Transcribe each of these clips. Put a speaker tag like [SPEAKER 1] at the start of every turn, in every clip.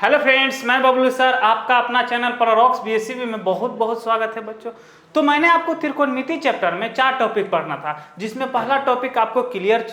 [SPEAKER 1] Hello friends, मैं Bablu sir, आपका अपना चैनल पैराडॉक्स बीएससीबी में बहुत बहुत स्वागत है बच्चों। तो मैंने आपको त्रिकोणमिति चैप्टर में 4 टॉपिक पढ़ना था, जिसमें पहला टॉपिक आपको क्लियर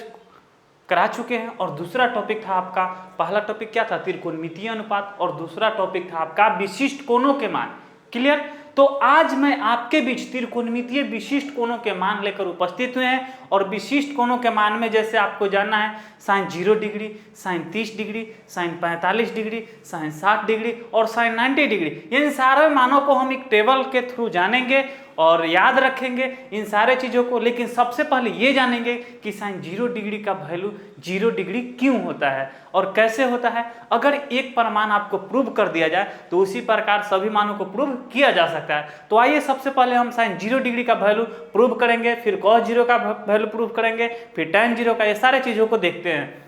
[SPEAKER 1] करा चुके हैं और दूसरा टॉपिक था आपका, पहला टॉपिक क्या था, त्रिकोणमितीय अनुपात, और दूसरा टॉपिक था आपका विशिष्ट कोणों के मान। क्लियर। तो आज मैं आपके बीच त्रिकोणमितीय विशिष्ट कोणों के मान लेकर उपस्थित हुए हैं, और विशिष्ट कोणों के मान में जैसे आपको जानना है sine 0 degree, sine 30 degree, sine 45 degree, sine 60 degree और साइन 90 डिग्री, इन सारे मानों को हम एक टेबल के थ्रू जानेंगे और याद रखेंगे इन सारे चीज़ों को। लेकिन सबसे पहले ये जानेंगे कि साइन 0 डिग्री का वैल्यू 0 डिग्री क्यों होता है और कैसे होता है। अगर एक परमाण आपको प्रूव कर दिया जाए तो उसी प्रकार सभी मानों को प्रूव किया जा सकता है। तो आइए सबसे पहले हम साइन 0 डिग्री का वैल्यू प्रूव करेंगे, फिर कॉस 0 का वैल्यू प्रूव करेंगे, फिर tan 0 का, ये सारे चीज़ों को देखते हैं।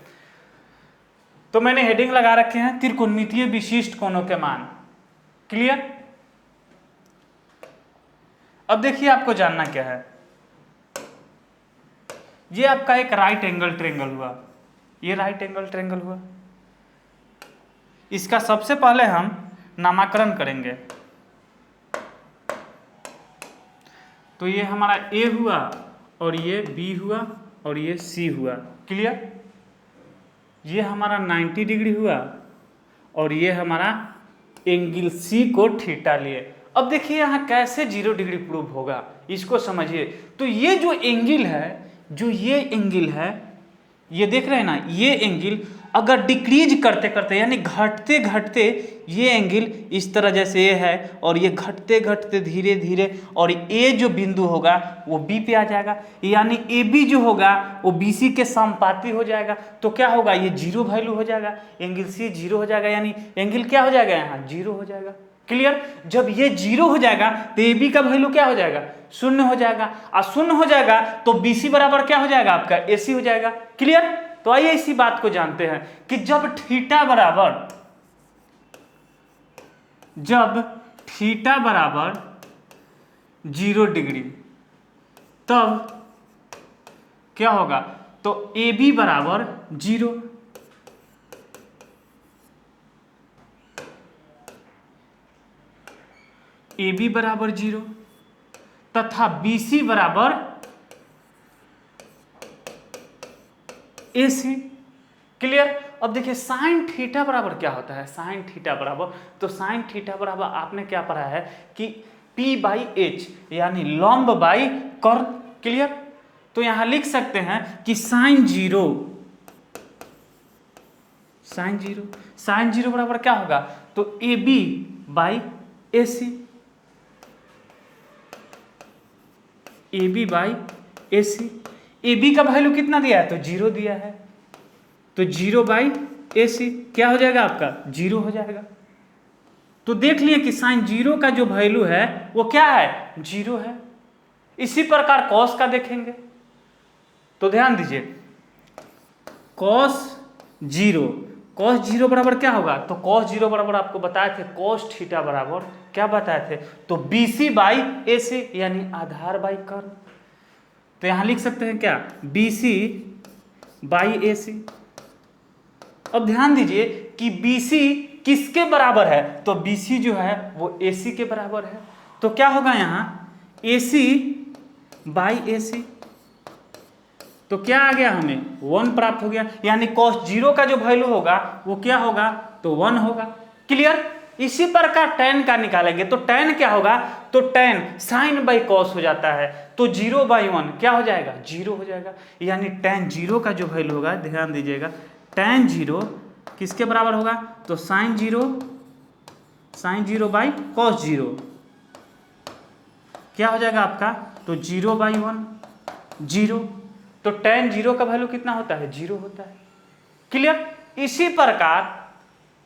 [SPEAKER 1] तो मैंने हेडिंग लगा रखे हैं त्रिकोणमितीय विशिष्ट कोणों के मान। क्लियर। अब देखिए आपको जानना क्या है, ये आपका एक राइट एंगल ट्रायंगल हुआ, ये राइट एंगल ट्रायंगल हुआ। इसका सबसे पहले हम नामकरण करेंगे। तो ये हमारा ए हुआ और ये बी हुआ और ये सी हुआ। क्लियर। ये हमारा 90 डिग्री हुआ और ये हमारा एंगल सी को थीटा लिए। अब देखिए यहाँ कैसे 0 डिग्री प्रूव होगा, इसको समझिए। तो ये जो एंगल है, जो ये एंगल है, ये देख रहे हैं ना, ये एंगल अगर डिक्रीज करते करते यानी घटते घटते ये एंगल इस तरह जैसे ये है, और ये घटते घटते धीरे धीरे, और ए जो बिंदु होगा वो बी पे आ जाएगा, यानी ए बी जो होगा वो बी सी के समानुपाती हो जाएगा। तो क्या होगा, ये 0 वैल्यू हो जाएगा, एंगल सी 0 हो जाएगा, यानी एंगल क्या हो जाएगा, यहाँ 0 हो जाएगा। क्लियर। जब ये 0 हो जाएगा तो ए बी का वैल्यू क्या हो जाएगा, 0 हो जाएगा, और 0 हो जाएगा तो बी सी बराबर क्या हो जाएगा, आपका ए सी हो जाएगा। क्लियर। तो आइए इसी बात को जानते हैं कि जब थीटा बराबर 0 डिग्री तब क्या होगा, तो ए बी बराबर 0, ए बी बराबर 0 तथा बी सी बराबर ए सी। क्लियर। अब देखिए साइन थीटा बराबर क्या होता है, साइन थीटा बराबर, तो साइन थीटा बराबर आपने क्या पढ़ा है कि P बाई एच, यानी लंब बाई कर्ण। क्लियर। तो यहां लिख सकते हैं कि साइन 0 बराबर क्या होगा, तो A B by A C, A B by A C. A B का वैल्यू कितना दिया है, तो 0 दिया है, तो 0 बाई ए सी क्या हो जाएगा, आपका 0 हो जाएगा। तो देख लिए कि साइन 0 का जो वैल्यू है वो क्या है, 0 है। इसी प्रकार कॉस का देखेंगे, तो ध्यान दीजिए, कॉस 0 बराबर क्या होगा, तो कॉस 0 बराबर आपको बताए थे कॉस थीटा बराबर क्या बताए थे, तो बी सी बाई ए सी, यानी आधार बाई कर्ण। तो यहां लिख सकते हैं क्या, बी सी बाई ए सी। अब ध्यान दीजिए कि बी सी किसके बराबर है, तो बी सी जो है वो ए सी के बराबर है। तो क्या होगा यहाँ, ए सी बाई ए सी, तो क्या आ गया, हमें 1 प्राप्त हो गया, यानी cos 0 का जो वैल्यू होगा वो क्या होगा, तो 1 होगा। क्लियर। इसी प्रकार tan का निकालेंगे, तो tan क्या होगा, तो tan साइन बाई कॉस हो जाता है, तो 0 बाई 1 क्या हो जाएगा, 0 हो जाएगा, यानी tan 0 का जो वैल्यू होगा, ध्यान दीजिएगा, tan 0 किसके बराबर होगा, तो साइन 0 बाई कॉस 0 क्या हो जाएगा आपका, तो 0 बाई 1 0। तो tan 0 का वैल्यू कितना होता है, 0 होता है। क्लियर। इसी प्रकार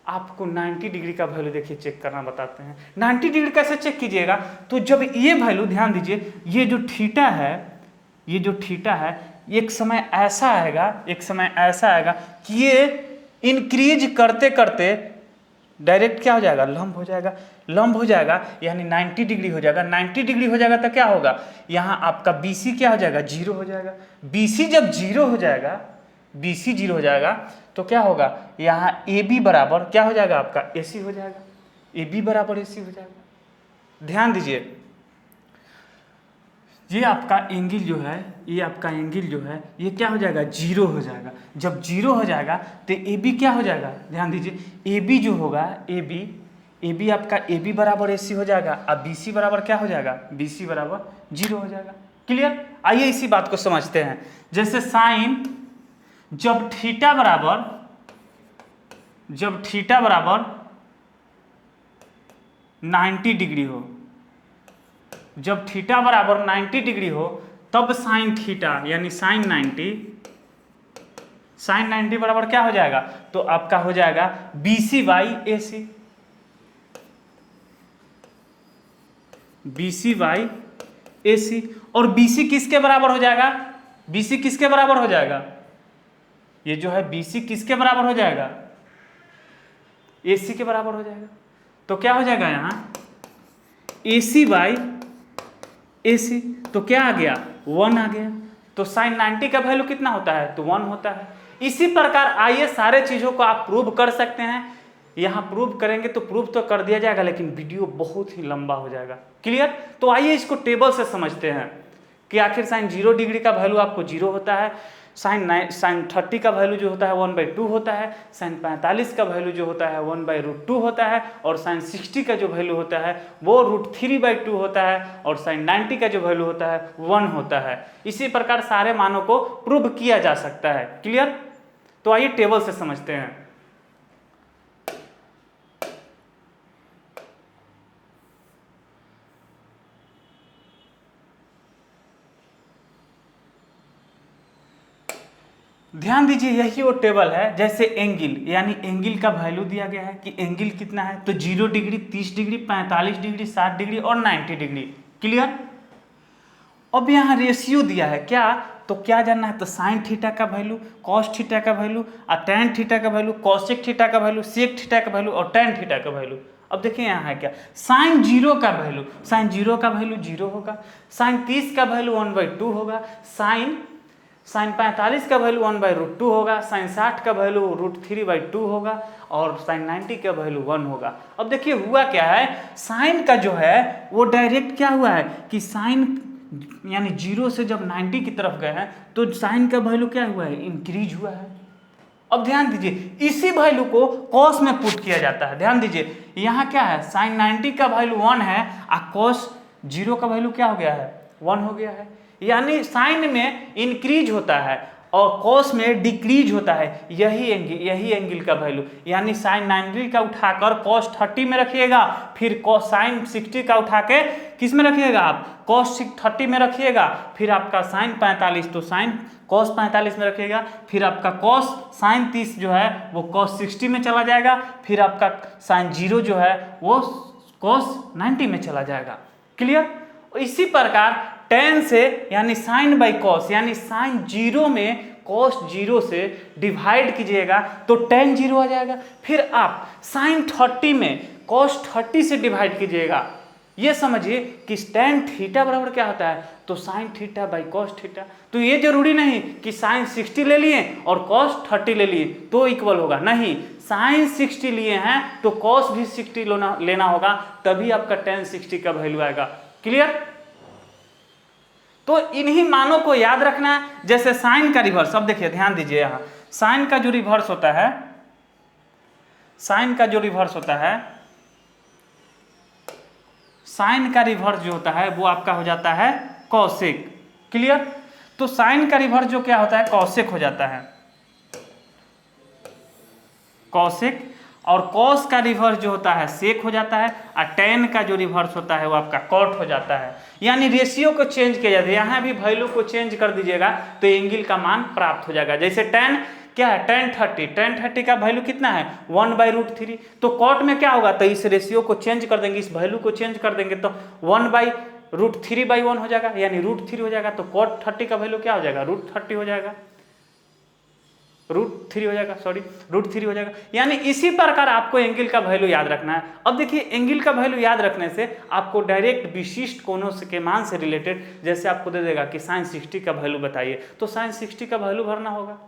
[SPEAKER 1] आपको 90 डिग्री का वैल्यू देखिए चेक करना बताते हैं। 90 डिग्री कैसे चेक कीजिएगा, तो जब ये वैल्यू, ध्यान दीजिए, ये जो थीटा है, एक समय ऐसा आएगा कि ये इंक्रीज करते करते डायरेक्ट क्या हो जाएगा, लंब हो जाएगा, यानी 90 डिग्री हो जाएगा। 90 डिग्री हो जाएगा तो क्या होगा, यहाँ आपका BC क्या हो जाएगा, 0 हो जाएगा। BC जब 0 हो जाएगा BC 0 हो जाएगा, तो क्या होगा यहाँ AB बराबर क्या हो जाएगा आपका AC हो जाएगा, AB बराबर AC हो जाएगा। ध्यान दीजिए, ये आपका एंगल जो है, ये आपका एंगल जो है ये क्या हो जाएगा 0 हो जाएगा। जब 0 हो जाएगा तो AB क्या हो जाएगा, ध्यान दीजिए AB जो होगा AB आपका AB बराबर AC हो जाएगा और BC बराबर क्या हो जाएगा, BC बराबर 0 हो जाएगा। क्लियर। आइए इसी बात को समझते हैं। जैसे साइन जब थीटा बराबर 90 डिग्री हो, जब थीटा बराबर 90 डिग्री हो तब साइन थीटा यानी साइन 90 बराबर क्या हो जाएगा, तो आपका हो जाएगा BC by AC, BC by AC। और BC किसके बराबर हो जाएगा, BC किसके बराबर हो जाएगा, ये जो है BC किसके बराबर हो जाएगा, AC के बराबर हो जाएगा। तो क्या हो जाएगा यहाँ AC बाई AC, तो क्या आ गया 1 आ गया। तो साइन 90 का वैल्यू कितना होता है, तो 1 होता है। इसी प्रकार आइए सारे चीज़ों को आप प्रूव कर सकते हैं। यहाँ प्रूव करेंगे तो प्रूव तो कर दिया जाएगा लेकिन वीडियो बहुत ही लंबा हो जाएगा। क्लियर। तो आइए इसको टेबल से समझते हैं कि आखिर साइन 0 डिग्री का वैल्यू आपको 0 होता है, साइन 30 का वैल्यू जो होता है 1/2 होता है, साइन 45 का वैल्यू जो होता है 1/√2 होता है, और साइन 60 का जो वैल्यू होता है वो √3/2 होता है, और साइन 90 का जो वैल्यू होता है 1 होता है। इसी प्रकार सारे मानों को प्रूव किया जा सकता है। क्लियर। तो आइए टेबल से समझते हैं। ध्यान दीजिए, यही वो टेबल है। जैसे एंगल यानी एंगल का वैल्यू दिया गया है कि एंगल कितना है, तो 0 डिग्री, 30 डिग्री, 45 डिग्री, 60 डिग्री और 90 डिग्री। क्लियर। अब यहाँ रेशियो दिया है क्या, तो क्या जानना है, तो साइन थीटा का वैल्यू, कॉस थीटा का वैल्यू, और टैन थीटा का वैल्यू, कॉसेक थीटा का वैल्यू, सेक थीटा का वैल्यू और टैन थीटा का वैल्यू। अब देखिए यहाँ है क्या, साइन 0 का वैल्यू, साइन 0 का वैल्यू 0 होगा, साइन 30 का वैल्यू 1/2 होगा, साइन 45 का वैल्यू 1/√2 होगा, साइन 60 का वैल्यू √3/2 होगा, और साइन 90 का वैल्यू 1 होगा। अब देखिए हुआ क्या है, साइन का जो है वो डायरेक्ट क्या हुआ है कि साइन यानी 0 से जब 90 की तरफ गए हैं तो साइन का वैल्यू क्या हुआ है, इंक्रीज हुआ है। अब ध्यान दीजिए, इसी वैल्यू को कॉस में पुट किया जाता है। ध्यान दीजिए, यहाँ क्या है, साइन 90 का वैल्यू 1 है और कॉस 0 का वैल्यू क्या हो गया है, 1 हो गया है। यानी साइन में इंक्रीज होता है और कॉस में डिक्रीज होता है, यही एंगल का वैल्यू। यानी साइन 90 का उठाकर कॉस 30 में रखिएगा, फिर कॉस साइन 60 का उठा के किस में रखिएगा आप, कॉस 30 में रखिएगा, फिर आपका साइन 45 तो साइन कॉस 45 में रखिएगा, फिर आपका कॉस साइन 30 जो है वो कॉस 60 में चला जाएगा, फिर आपका साइन 0 जो है वो कॉस 90 में चला जाएगा। क्लियर। इसी प्रकार टेन से यानी साइन बाई कॉस, यानी साइन 0 में कॉस 0 से डिवाइड कीजिएगा तो टेन 0 आ जाएगा। फिर आप साइन 30 में कॉस 30 से डिवाइड कीजिएगा, ये समझिए कि टेन थीटा बराबर क्या होता है, तो sine theta by cos theta. तो ये जरूरी नहीं कि साइन 60 ले लिए और कॉस 30 ले लिए तो इक्वल होगा, नहीं, साइन 60 लिए हैं तो कॉस भी 60 लेना होगा, तभी आपका टेन 60 का वैल्यू आएगा। क्लियर। तो इन्हीं मानों को याद रखना है। जैसे साइन का रिवर्स, अब देखिए ध्यान दीजिए, यहाँ साइन का जो रिवर्स होता है, साइन का जो रिवर्स होता है, साइन का रिवर्स जो होता है वो आपका हो जाता है कॉसेक। क्लियर। तो साइन का रिवर्स जो क्या होता है, कॉसेक हो जाता है, कॉसेक। और कॉस का रिवर्स जो होता है सेक हो जाता है, और टेन का जो रिवर्स होता है वो आपका कॉट हो जाता है। यानी रेशियो को चेंज किया जाता है, यहाँ भी वैल्यू को चेंज कर दीजिएगा तो एंगल का मान प्राप्त हो जाएगा। जैसे टेन क्या है, टेन 30 का वैल्यू कितना है 1/√3, तो कॉट में क्या होगा, तो इस रेशियो को चेंज कर देंगे, इस वैल्यू को चेंज कर देंगे तो 1/√3/1 हो जाएगा, यानी √3 हो जाएगा। तो कॉट 30 का वैल्यू क्या हो जाएगा, √30 हो जाएगा, √3 हो जाएगा, सॉरी √3 हो जाएगा। यानी इसी प्रकार आपको एंगल का वैल्यू याद रखना है। अब देखिए एंगल का वैल्यू याद रखने से आपको डायरेक्ट विशिष्ट कोणों के मान से रिलेटेड, जैसे आपको दे देगा कि साइन 60 का वैल्यू बताइए, तो साइन 60 का वैल्यू भरना होगा।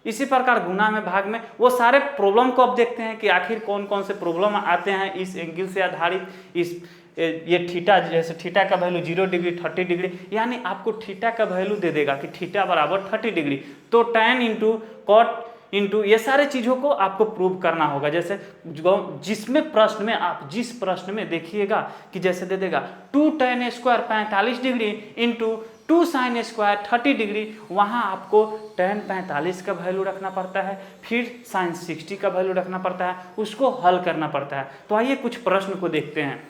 [SPEAKER 1] इसी प्रकार गुना में, भाग में, वो सारे प्रॉब्लम को अब देखते हैं कि आखिर कौन कौन से प्रॉब्लम आते हैं इस एंगल से आधारित। इस ये थीटा, जैसे थीटा का वैल्यू 0 डिग्री, 30 डिग्री, यानी आपको थीटा का वैल्यू दे देगा कि थीटा बराबर 30 डिग्री, तो tan इंटू कॉट इंटू ये सारे चीज़ों को आपको प्रूव करना होगा। जैसे जिसमें प्रश्न में आप जिस प्रश्न में देखिएगा कि जैसे दे देगा 2 tan square 45 degree into 2 sin square 30 degree, वहाँ आपको tan 45 का वैल्यू रखना पड़ता है, फिर sin 60 का वैल्यू रखना पड़ता है, उसको हल करना पड़ता है। तो आइए कुछ प्रश्न को देखते हैं।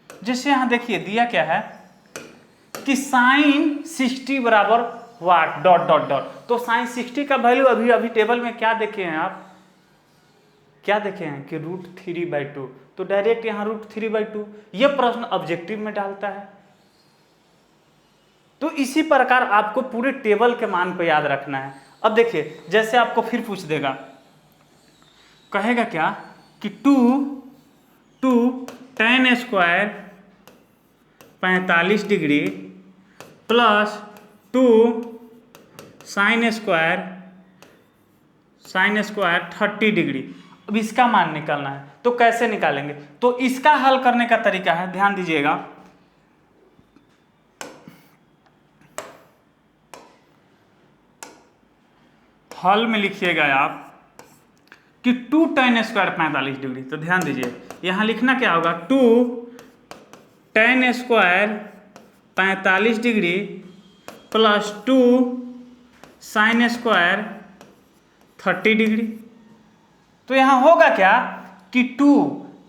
[SPEAKER 1] जैसे यहाँ देखिए दिया क्या है कि sin 60 बराबर वाट डॉट डॉट डॉट, तो sin 60 का वैल्यू अभी अभी टेबल में क्या देखे हैं आप, क्या देखे हैं कि √3/2, तो डायरेक्ट यहाँ √3/2, ये प्रश्न ऑब्जेक्टिव में डालता है। तो इसी प्रकार आपको पूरे टेबल के मान को याद रखना है। अब देखिए जैसे आपको फिर पूछ देगा, कहेगा क्या कि 2 tan square 45 degree plus 2 sin square 30 degree. अब इसका मान निकालना है, तो कैसे निकालेंगे? तो इसका हल करने का तरीका है, ध्यान दीजिएगा। हल में लिखिएगा आप कि 2 tan स्क्वायर 45 डिग्री, तो ध्यान दीजिए यहाँ लिखना क्या होगा, 2 tan square 45 degree plus 2 sin square 30 degree. तो यहाँ होगा क्या कि 2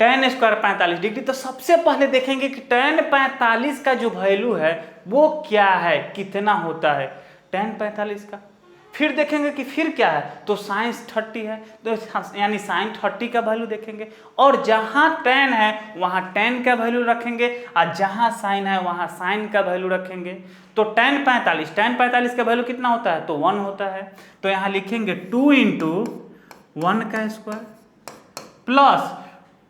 [SPEAKER 1] tan स्क्वायर 45 डिग्री, तो सबसे पहले देखेंगे कि tan 45 का जो वैल्यू है वो क्या है, कितना होता है tan 45 का। फिर देखेंगे कि फिर क्या है, तो sin 30 है, तो यानी sin 30 का वैल्यू देखेंगे, और जहाँ tan है वहाँ tan का वैल्यू रखेंगे, और जहाँ sin है वहाँ sin का वैल्यू रखेंगे। तो tan 45 का वैल्यू कितना होता है, तो 1 होता है। तो यहाँ लिखेंगे 2 इंटू 1 का स्क्वायर प्लस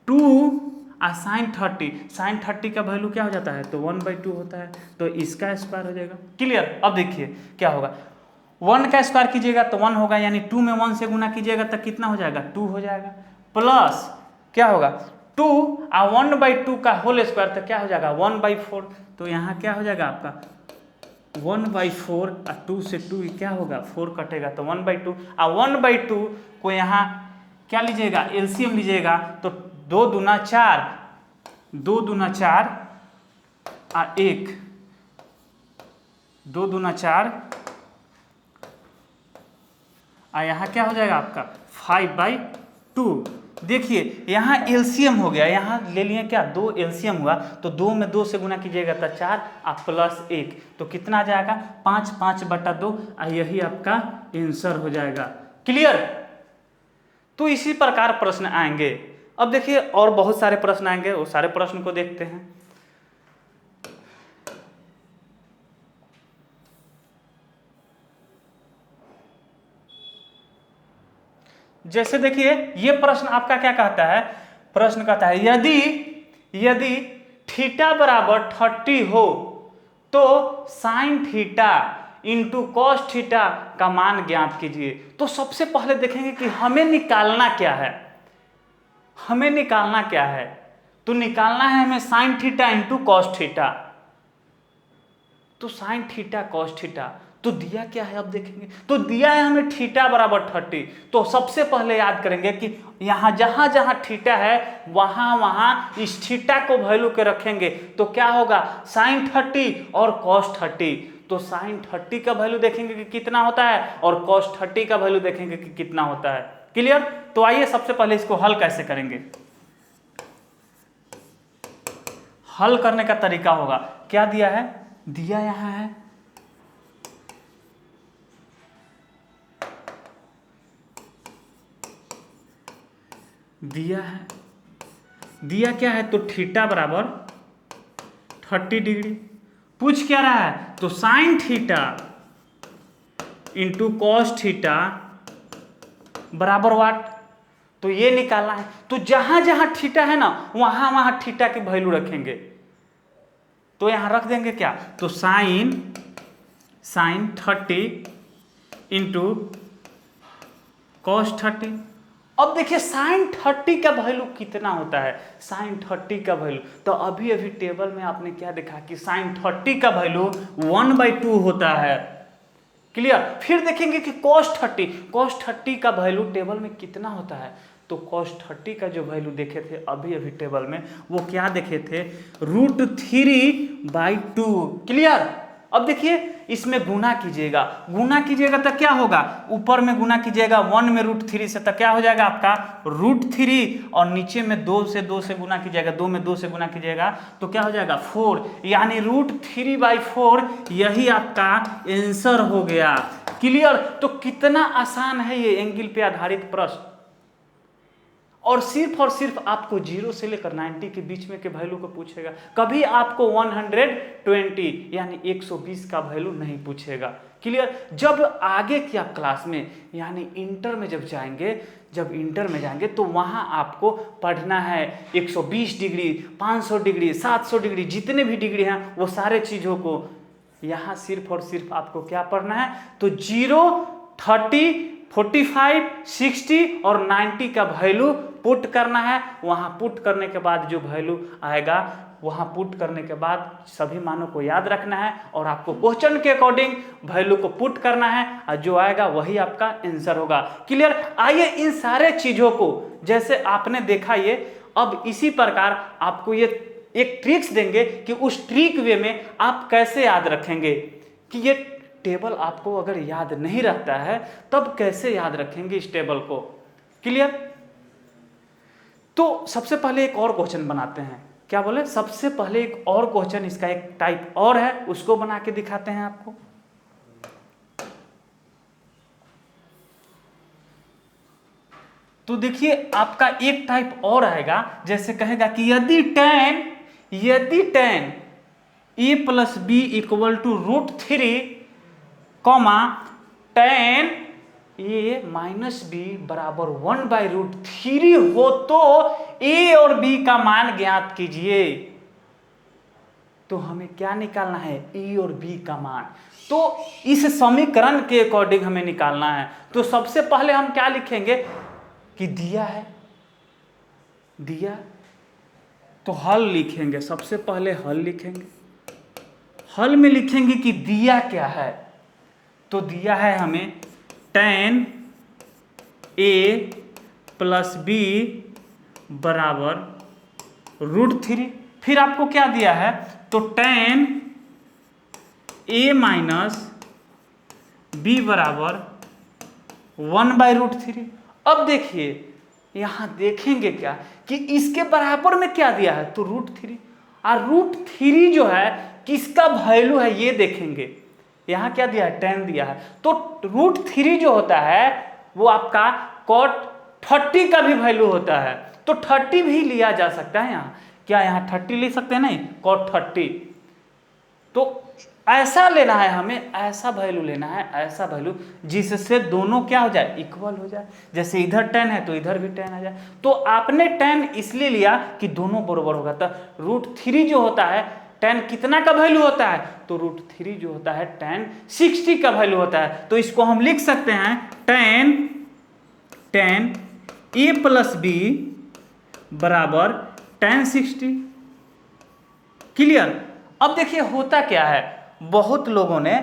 [SPEAKER 1] 2 और sin 30 का वैल्यू क्या हो जाता है, तो 1/2 होता है, तो इसका स्क्वायर हो जाएगा। क्लियर? अब देखिए क्या होगा, 1 का स्क्वायर कीजिएगा तो 1 होगा, यानी 2 में 1 से गुना कीजिएगा तो कितना हो जाएगा, 2 हो जाएगा, प्लस क्या होगा 2 और 1/2 का होल स्क्वायर तो क्या हो जाएगा 1/4। तो यहाँ क्या हो जाएगा आपका 1/4, और 2 से 2 क्या होगा 4 कटेगा, तो 1/2, और 1/2 को यहाँ क्या लीजिएगा, एलसीएम लीजिएगा, तो 2 दूना 4 और 1, 2 दूना 4, और यहाँ क्या हो जाएगा आपका 5/2। देखिए यहाँ एलसीएम हो गया, यहाँ ले लिए क्या 2 एलसीएम हुआ, तो 2 में 2 से गुना कीजिएगा तो 4 और प्लस 1, तो कितना आ जाएगा 5/2, और यही आपका आंसर हो जाएगा। क्लियर? तो इसी प्रकार प्रश्न आएंगे। अब देखिए और बहुत सारे प्रश्न आएंगे, वो सारे प्रश्न को देखते हैं। जैसे देखिए ये प्रश्न आपका क्या कहता है, प्रश्न कहता है यदि थीटा बराबर 30 हो तो sine theta into cos theta का मान ज्ञात कीजिए। तो सबसे पहले देखेंगे कि हमें निकालना क्या है, तो निकालना है हमें sine theta into cos theta. तो साइन थीटा कॉस थीटा, तो दिया क्या है, अब देखेंगे। तो दिया है हमें थीटा बराबर 30, तो सबसे पहले याद करेंगे कि यहाँ जहाँ जहाँ थीटा है वहाँ इस थीटा को वैल्यू के रखेंगे, तो क्या होगा साइन 30 और कॉस 30। तो साइन 30 का वैल्यू देखेंगे कि कितना होता है, और कॉस 30 का वैल्यू देखेंगे कि कितना होता है। क्लियर? तो आइए सबसे पहले इसको हल कैसे करेंगे। हल करने का तरीका होगा, क्या दिया है, दिया यहाँ है दिया क्या है, तो थीटा बराबर 30 डिग्री। पूछ क्या रहा है, तो sine theta into cos theta बराबर वाट, तो ये निकालना है। तो जहां जहां थीटा है ना वहां वहां थीटा की वैल्यू रखेंगे। तो यहां रख देंगे क्या, तो साइन 30 इंटू कॉस 30। अब देखिए साइन 30 का वैल्यू कितना होता है, साइन 30 का वैल्यू, तो अभी अभी टेबल में आपने क्या देखा कि साइन 30 का वैल्यू 1/2 होता है। क्लियर। फिर देखेंगे कि cos 30 का वैल्यू टेबल में कितना होता है, तो cos 30 का जो वैल्यू देखे थे अभी अभी टेबल में वो क्या देखे थे, √3/2। क्लियर। अब देखिए इसमें गुना कीजिएगा, गुना कीजिएगा तो क्या होगा, ऊपर में गुना कीजिएगा 1 में √3 से, तो क्या हो जाएगा आपका √3, और नीचे में 2 से गुना कीजिएगा, 2 में 2 से गुना कीजिएगा तो क्या हो जाएगा 4, यानी √3/4 यही आपका आंसर हो गया। क्लियर। तो कितना आसान है ये एंगल पे आधारित प्रश्न, और सिर्फ आपको 0 से लेकर 90 के बीच में के वैल्यू को पूछेगा, कभी आपको 120 यानी 120 का वैल्यू नहीं पूछेगा। क्लियर। जब आगे की आप क्लास में यानी इंटर में जब जाएंगे तो वहां आपको पढ़ना है 120 डिग्री, 500 डिग्री, 700 डिग्री, जितने भी डिग्री हैं वो सारे चीज़ों को यहाँ सिर्फ और सिर्फ आपको क्या पढ़ना है, तो 0, 30, 45, 60 और 90 का वैल्यू पुट करना है। वहां पुट करने के बाद जो वैल्यू आएगा, वहां पुट करने के बाद सभी मानों को याद रखना है और आपको क्वेश्चन के अकॉर्डिंग वैल्यू को पुट करना है, और जो आएगा वही आपका आंसर होगा। क्लियर। आइए इन सारे चीजों को जैसे आपने देखा ये, अब इसी प्रकार आपको ये एक ट्रिक्स देंगे कि उस ट्रिक वे में आप कैसे याद रखेंगे, कि ये टेबल आपको अगर याद नहीं रहता है तब कैसे याद रखेंगे इस टेबल को। क्लियर। तो सबसे पहले एक और क्वेश्चन बनाते हैं, क्या बोले, सबसे पहले एक और क्वेश्चन, इसका एक टाइप और है, उसको बना के दिखाते हैं आपको। तो देखिए आपका एक टाइप और आएगा, जैसे कहेगा कि यदि tan a + b = √3, tan a - b बराबर 1/√3 हो तो a और b का मान ज्ञात कीजिए। तो हमें क्या निकालना है, a और b का मान। तो इस समीकरण के अकॉर्डिंग हमें निकालना है। तो सबसे पहले हम क्या लिखेंगे कि दिया है, तो हल लिखेंगे, सबसे पहले हल लिखेंगे। हल में लिखेंगे कि दिया क्या है, तो दिया है हमें tan a + b बराबर √3। फिर आपको क्या दिया है, तो tan a - b बराबर 1/√3। अब देखिए यहां देखेंगे क्या कि इसके बराबर में क्या दिया है, तो √3, और √3 जो है किसका वैल्यू है ये देखेंगे। यहां क्या दिया है, tan दिया है, तो √3 जो होता है वो आपका cot 30 का भी वैल्यू होता है, तो 30 भी लिया जा सकता है। यहाँ क्या, यहाँ 30 ले सकते हैं, नहीं, cot 30। तो ऐसा लेना है हमें, ऐसा वैल्यू लेना है, ऐसा वैल्यू जिससे दोनों क्या हो जाए, इक्वल हो जाए। जैसे इधर tan है तो इधर भी tan आ जाए। तो आपने tan इसलिए लिया कि दोनों बराबर होगा। तो √3 जो होता है tan कितना का वैल्यू होता है, तो √3 जो होता है tan 60 का वैल्यू होता है। तो इसको हम लिख सकते हैं tan a + b बराबर tan 60। क्लियर। अब देखिए होता क्या है, बहुत लोगों ने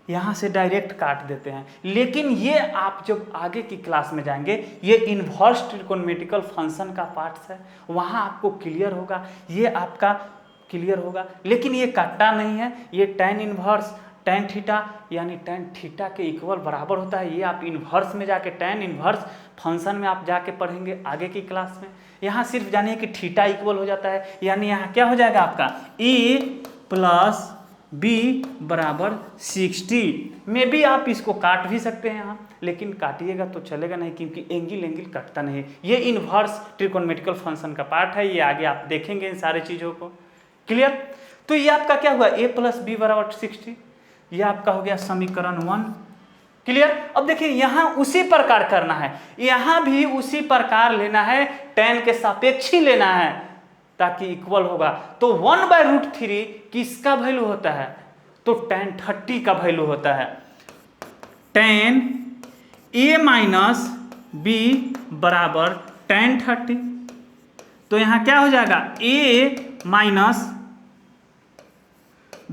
[SPEAKER 1] यहाँ से डायरेक्ट काट देते हैं, लेकिन ये आप जब आगे की क्लास में जाएंगे, ये इन्वर्स ट्रिकोनोमेट्रिकल फंक्शन का पार्ट है, वहाँ आपको क्लियर होगा, ये आपका क्लियर होगा। लेकिन ये काटता नहीं है, ये tan इन्वर्स tan थीटा यानी tan थीटा के इक्वल बराबर होता है। ये आप इन्वर्स में जाके tan इन्वर्स फंक्शन में आप जाके पढ़ेंगे आगे की क्लास में। यहाँ सिर्फ जानिए कि थीटा इक्वल हो जाता है, यानी यहाँ क्या हो जाएगा आपका a + b बराबर 60 में भी आप इसको काट भी सकते हैं यहाँ, लेकिन काटिएगा तो चलेगा नहीं क्योंकि एंगल कटता नहीं। ये इन्वर्स ट्रिकोनोमेट्रिकल फंक्शन का पार्ट है, ये आगे आप देखेंगे इन सारे चीज़ों को। क्लियर। तो ये आपका क्या हुआ, a + b बराबर 60, ये आपका हो गया समीकरण 1। क्लियर। अब देखिए यहाँ उसी प्रकार करना है, यहाँ भी उसी प्रकार लेना है, tan के सापेक्ष ही लेना है ताकि इक्वल होगा। तो 1/√3 किसका वैल्यू होता है, तो tan 30 का वैल्यू होता है। tan a माइनस b बराबर tan 30। तो यहाँ क्या हो जाएगा, a माइनस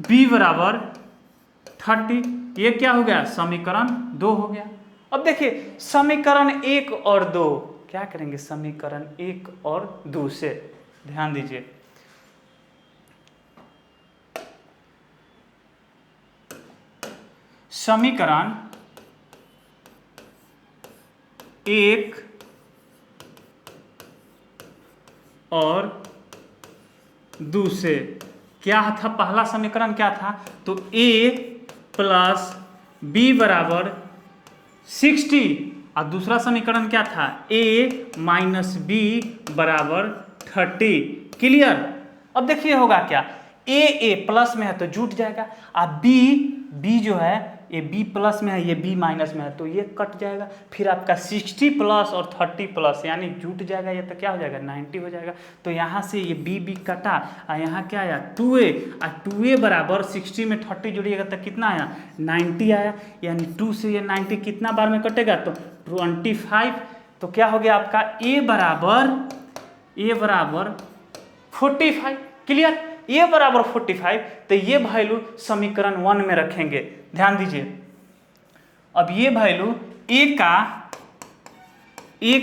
[SPEAKER 1] b बराबर 30। ये क्या हो गया, समीकरण 2 हो गया। अब देखिए समीकरण 1 और 2 क्या करेंगे, समीकरण 1 और 2 से ध्यान दीजिए। समीकरण 1 और 2 से क्या था, पहला समीकरण क्या था, तो a प्लस b बराबर 60 और दूसरा समीकरण क्या था, a माइनस b बराबर 30। क्लियर। अब देखिए होगा क्या, a प्लस में है तो जुट जाएगा, और b जो है ये b प्लस में है, ये b माइनस में है तो ये कट जाएगा, फिर आपका 60 प्लस और 30 प्लस यानी जुट जाएगा, ये तो क्या हो जाएगा 90 हो जाएगा। तो यहाँ से ये b कटा और यहाँ क्या आया 2a, और 2a बराबर 60 में 30 जोड़िएगा तो कितना आया 90 आया, यानी 2 से ये 90 कितना बार में कटेगा, तो 25। तो क्या हो गया आपका a बराबर 45। क्लियर। a बराबर 45, तो ये वैल्यू समीकरण 1 में रखेंगे। ध्यान दीजिए, अब ये वैल्यू a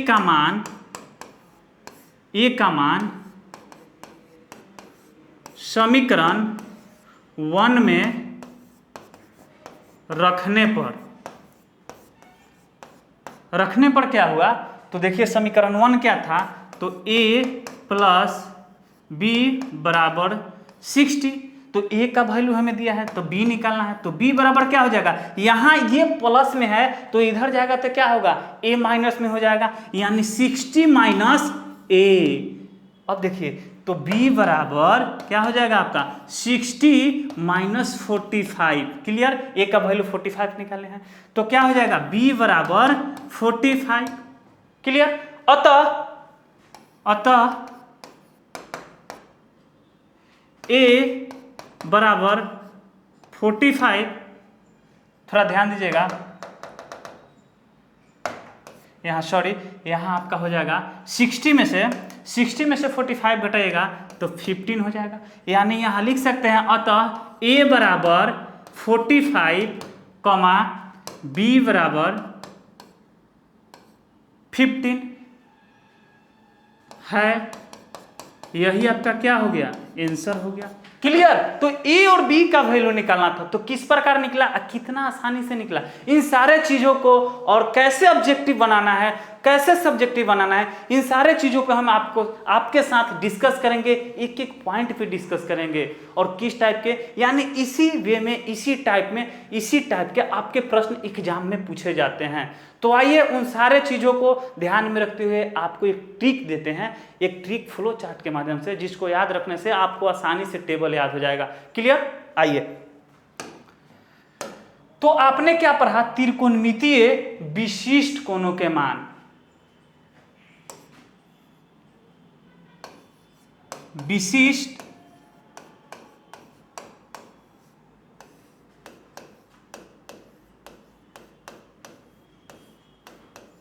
[SPEAKER 1] का मान समीकरण 1 में रखने पर क्या हुआ, तो देखिए समीकरण 1 क्या था, तो a प्लस b बराबर 60। तो a का वैल्यू हमें दिया है तो b निकालना है, तो b बराबर क्या हो जाएगा, यहाँ ये प्लस में है तो इधर जाएगा तो क्या होगा a माइनस में हो जाएगा, यानी 60 माइनस a। अब देखिए तो b बराबर क्या हो जाएगा आपका 60 माइनस 45। क्लियर। a का वैल्यू 45 निकाले हैं तो क्या हो जाएगा b बराबर 45। क्लियर। अतः a बराबर 45, थोड़ा ध्यान दीजिएगा यहाँ, सॉरी यहाँ आपका हो जाएगा 60 में से 45 घटाइएगा तो 15 हो जाएगा, यानी यहाँ लिख सकते हैं अतः a बराबर 45 कमा b बराबर 15 है। यही आपका क्या हो गया, आंसर हो गया। क्लियर। तो a और b का वैल्यू निकालना था, तो किस प्रकार निकला, कितना आसानी से निकला। इन सारे चीजों को और कैसे ऑब्जेक्टिव बनाना है, कैसे सब्जेक्टिव बनाना है, इन सारे चीजों पे हम आपके साथ डिस्कस करेंगे, एक एक पॉइंट पे डिस्कस करेंगे, और किस टाइप के, यानी इसी वे में इसी टाइप के आपके प्रश्न एग्जाम में पूछे जाते हैं। तो आइए उन सारे चीजों को ध्यान में रखते हुए आपको एक ट्रिक देते हैं, एक ट्रिक फ्लो चार्ट के माध्यम से, जिसको याद रखने से आपको आसानी से टेबल याद हो जाएगा। क्लियर। आइए, तो आपने क्या पढ़ा, त्रिकोणमितीय विशिष्ट कोणों के मान। विशिष्ट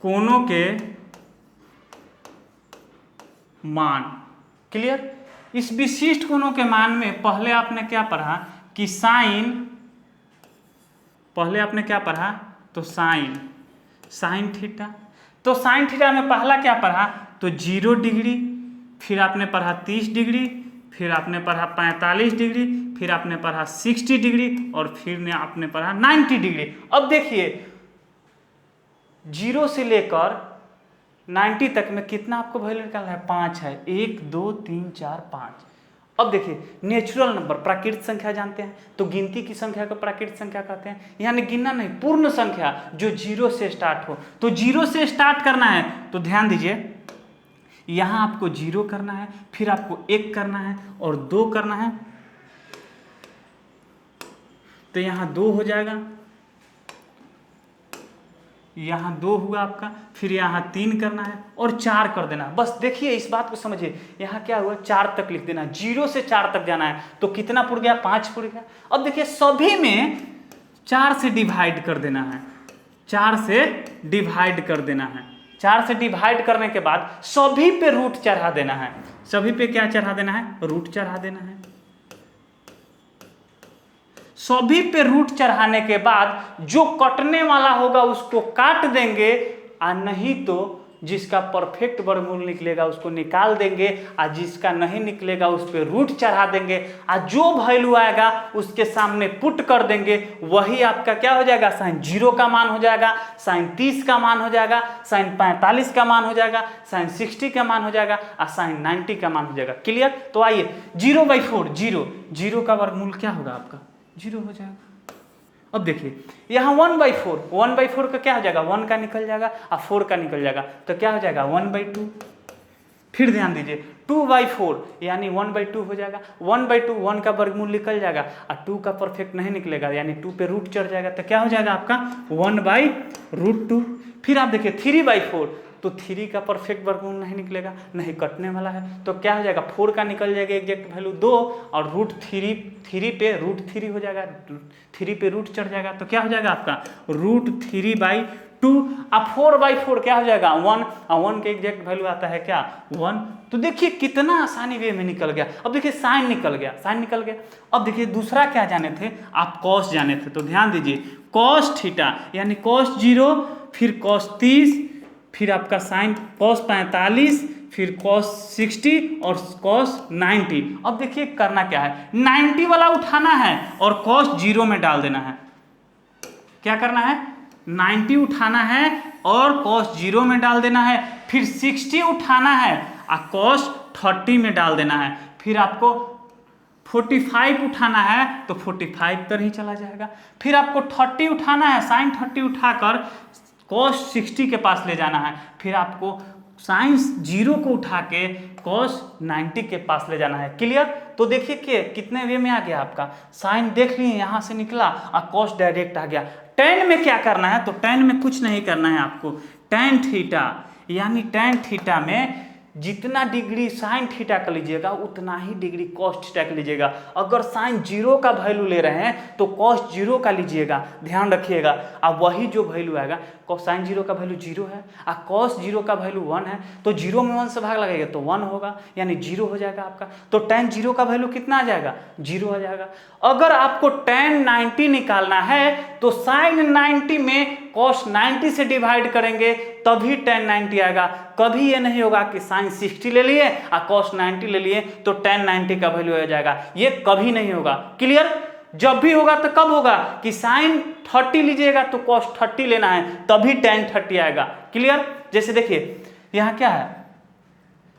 [SPEAKER 1] कोणों के मान। क्लियर। इस विशिष्ट कोणों के मान में पहले आपने क्या पढ़ा कि साइन, पहले आपने क्या पढ़ा, तो साइन थीटा। तो साइन थीटा में पहला क्या पढ़ा, तो 0 डिग्री, फिर आपने पढ़ा 30 डिग्री, फिर आपने पढ़ा 45 डिग्री, फिर आपने पढ़ा 60 डिग्री, और फिर आपने पढ़ा 90 डिग्री। अब देखिए 0 से लेकर 90 तक में कितना आपको वैल्यू निकालना है, 5 है, 1 2 3 4 5। अब देखिए नेचुरल नंबर, प्राकृतिक संख्या जानते हैं, तो गिनती की संख्या को प्राकृतिक संख्या कहते हैं, यानी गिनना नहीं, पूर्ण संख्या जो 0 से स्टार्ट हो। तो 0 से स्टार्ट करना है, तो ध्यान दीजिए यहां आपको 0 करना है, फिर आपको 1 करना है और 2 करना है, तो यहां 2 हो जाएगा, यहाँ 2 हुआ आपका, फिर यहाँ 3 करना है और 4 कर देना। बस देखिए इस बात को समझिए, यहाँ क्या हुआ 4 तक लिख देना, 0 से 4 तक जाना है तो कितना पुर गया 5 पुर गया। अब देखिए सभी में 4 से डिवाइड कर देना है, 4 से डिवाइड कर देना है। 4 से डिवाइड करने के बाद सभी पे रूट चढ़ा देना है। सभी पे क्या चढ़ा देना है? रूट चढ़ा देना है। सभी पे रूट चढ़ाने के बाद जो कटने वाला होगा उसको काट देंगे, और नहीं तो जिसका परफेक्ट वर्गमूल निकलेगा उसको निकाल देंगे, और जिसका नहीं निकलेगा उस पर रूट चढ़ा देंगे, और जो वैल्यू आएगा उसके सामने पुट कर देंगे। वही आपका क्या हो जाएगा? साइन 0 का मान हो जाएगा, साइन 30 का मान हो जाएगा, साइन 45 का मान हो जाएगा, साइन 60 का मान हो जाएगा, और साइन 90 का मान हो जाएगा। क्लियर? तो आइए 0/4, 0 का वर्गमूल क्या होगा आपका? 0 हो जाएगा। अब देखिए यहाँ 1/4 का क्या हो जाएगा? 1 का निकल जाएगा और 4 का निकल जाएगा, तो क्या हो जाएगा? 1/2। फिर ध्यान दीजिए 2/4 यानी 1/2 हो जाएगा। 1/2 1 का वर्गमूल निकल जाएगा और 2 का परफेक्ट नहीं निकलेगा, यानी 2 पे रूट चढ़ जाएगा, तो क्या हो जाएगा आपका? 1/√2। फिर आप देखिए 3/4, तो 3 का परफेक्ट वर्गमूल नहीं निकलेगा, नहीं कटने वाला है, तो क्या हो जाएगा? 4 का निकल जाएगा एग्जैक्ट वैल्यू 2, और √3 पे √3 हो जाएगा, 3 पे रूट चढ़ जाएगा, तो क्या हो जाएगा आपका? √3/2। अब 4/4 क्या हो जाएगा? 1, और 1 के एग्जैक्ट वैल्यू आता है क्या? 1। तो देखिए कितना आसानी वे में निकल गया। अब देखिए साइन निकल गया, साइन निकल गया। अब देखिए दूसरा क्या जाने थे आप? कॉस जाने थे, तो ध्यान दीजिए कॉस थीटा यानी कॉस 0, फिर कॉस 30, फिर आपका साइन कॉस 45, फिर कॉस 60 और कॉस 90। अब देखिए करना क्या है, 90 वाला उठाना है और कॉस 0 में डाल देना है। क्या करना है? 90 उठाना है और कॉस 0 में डाल देना है, फिर 60 उठाना है और कॉस 30 में डाल देना है, फिर आपको 45 उठाना है तो 45 तर ही चला जाएगा, फिर आपको 30 उठाना है, साइन 30 उठाकर कॉस 60 के पास ले जाना है, फिर आपको साइन 0 को उठा के कॉस 90 के पास ले जाना है। क्लियर? तो देखिए कि कितने वे में आ गया आपका साइन, देख लिए यहाँ से निकला और कॉस डायरेक्ट आ गया। टेन में क्या करना है? तो टेन में कुछ नहीं करना है आपको, टेन थीटा यानी टेन थीटा में जितना डिग्री साइन थीटा का लीजिएगा उतना ही डिग्री कॉस थीटा का लीजिएगा। अगर साइन 0 का वैल्यू ले रहे हैं तो कॉस 0 का लीजिएगा, ध्यान रखिएगा। अब वही जो वैल्यू आएगा, साइन 0 का वैल्यू 0 है और कॉस 0 का वैल्यू 1 है, तो 0 में 1 से भाग लगेगा तो 1 होगा, यानी 0 हो जाएगा आपका। तो tan 0 का वैल्यू कितना आ जाएगा? 0 आ जाएगा। अगर आपको tan 90 निकालना है तो साइन 90 में कॉस 90 से डिवाइड करेंगे तभी tan 90 आएगा। कभी ये नहीं होगा कि साइन 60 ले लिए और कॉस 90 ले लिए तो tan 90 का वैल्यू आ जाएगा, ये कभी नहीं होगा। क्लियर? जब भी होगा तो कब होगा कि साइन 30 लीजिएगा तो कॉस 30 लेना है, तभी tan 30 आएगा। क्लियर? जैसे देखिए यहाँ क्या है,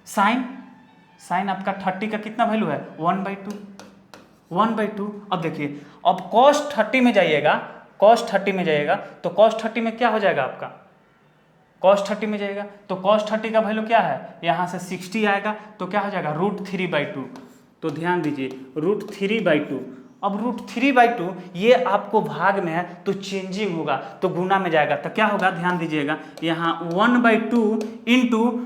[SPEAKER 1] साइन आपका 30 का कितना वैल्यू है? 1/2। अब देखिए अब कॉस 30 में जाइएगा, कॉस 30 में जाइएगा तो कॉस 30 में क्या हो जाएगा आपका? कॉस 30 में जाएगा तो कॉस 30 का वैल्यू क्या है? यहाँ से 60 आएगा तो क्या हो जाएगा? √3/2। तो ध्यान दीजिए √3/2। अब √3/2 ये आपको भाग में है तो चेंजिंग होगा तो गुना में जाएगा, तो क्या होगा? ध्यान दीजिएगा यहाँ 1/2 इंटू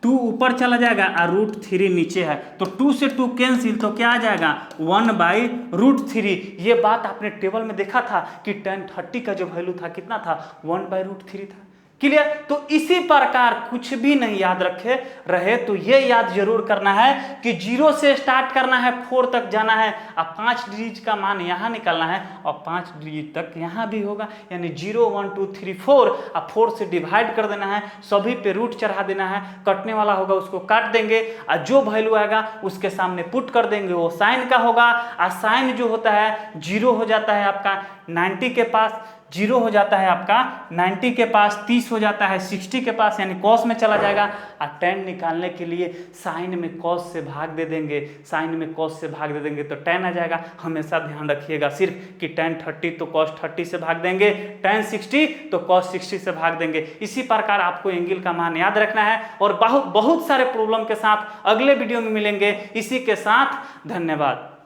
[SPEAKER 1] 2 ऊपर चला जाएगा और √3 नीचे है, तो 2 से 2 कैंसिल, तो क्या आ जाएगा? 1/√3। ये बात आपने टेबल में देखा था कि tan 30 का जो वैल्यू था कितना था? 1/√3 था। क्लियर? तो इसी प्रकार कुछ भी नहीं याद रखे रहे तो ये याद जरूर करना है कि 0 से स्टार्ट करना है, 4 तक जाना है और 5 डिजिट का मान यहाँ निकालना है और 5 डिजिट तक यहाँ भी होगा, यानी 0 1 2 3 4 और 4 से डिवाइड कर देना है, सभी पे रूट चढ़ा देना है, कटने वाला होगा उसको काट देंगे और जो वैल्यू आएगा उसके सामने पुट कर देंगे, वो साइन का होगा। और साइन जो होता है 0 हो जाता है आपका 90 के पास, 0 हो जाता है आपका 90 के पास, 30 हो जाता है 60 के पास, यानी कॉस में चला जाएगा। और tan निकालने के लिए साइन में कॉस से भाग दे देंगे, साइन में कॉस से भाग दे देंगे तो tan आ जाएगा। हमेशा ध्यान रखिएगा सिर्फ कि tan 30 तो cos 30 से भाग देंगे, tan 60 तो cos 60 से भाग देंगे। इसी प्रकार आपको एंगल का मान याद रखना है और बहुत सारे प्रॉब्लम के साथ अगले वीडियो में मिलेंगे। इसी के साथ धन्यवाद।